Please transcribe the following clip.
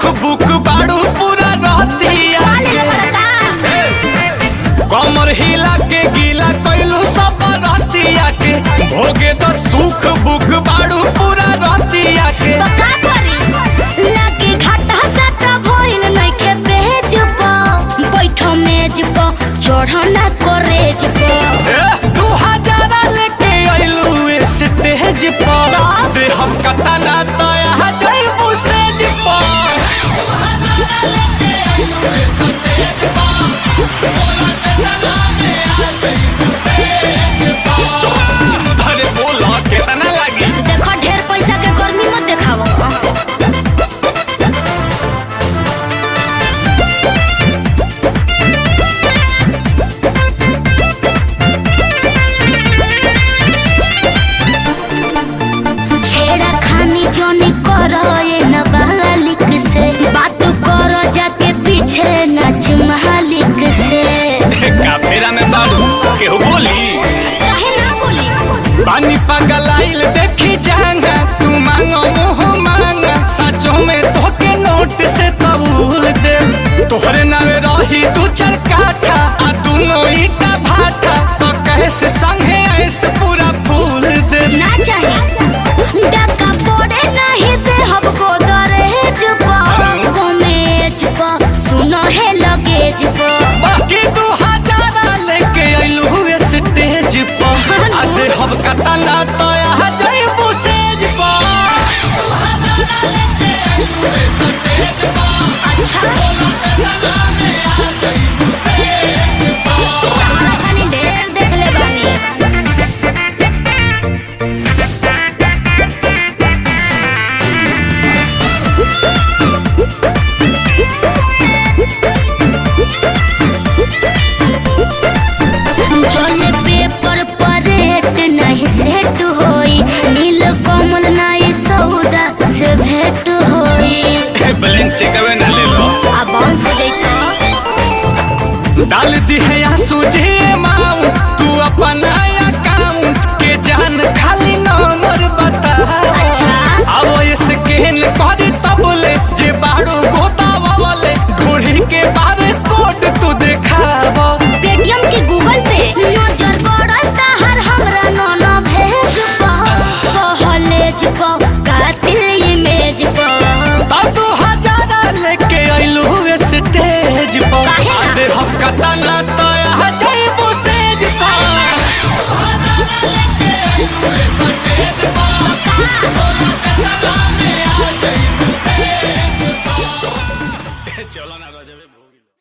सुख बुक बाड़ू पूरा रहतिया कमर हिला के गीला कैलू सब रहतिया के भोगे तो सुख बुक बाड़ू पूरा रहतिया के तो का करी लागे घाटा साटा भइल नइखे बेच प बैठो मेज प चढ़ना करेज प 2000 लेके आइलू स्टेज पर दे हम कतना तया जइबू सेज पर अरे बोला कितना लागी देखो ढेर पैसा के गर्मी मत देखावो छेड़ा खानी जोनी करो ये न बालिक से बात करो जाके पीछे नाच मालिक से काफेरा में बाड़ू केहू बोली काहे ना बोली पानी पगलाइल देखी जांगा तू मांगो मुँह मांगा सचो में तोके नोट से कबूल दे तोहरे नावे रही 2-4 काठा आ दोनों ईटा भाटा तो कैसे संगे ऐसे पूरा फूल दे ना चाहे डका पड़े नहीं दे हमको दरहेज पर कमेज पर सुनो है लगेज पर बाकी 2000 लेके आइलू स्टेज पर आधे हम कतना तया जइबू सेज पर अच्छा कहानी ढेर देख ले बानी चले पेपर पर रेट नहीं सेट होई नील कमल नहीं सौदा से भेंट होई ब्लैंक चेकवे ना ले लो अब बाउंस हो जाई तो डाल दी है या सूझे माऊ तू अपना अकाउंट के जान खाली नंबर बता अच्छा अब स्कैन कर तबले जे बाड़ू गोतावा वाले घोड़ी के बारे कोड तू देखाव पेटीएम के गूगल पे नजर पड़ता हर हमरा नोनो भेज पहलेज प कातिल इमेज प तब 2000 लेके आइलू स्टेज पर काहे ना? आधे हम कतना तया जइबू सेज पर चलो ना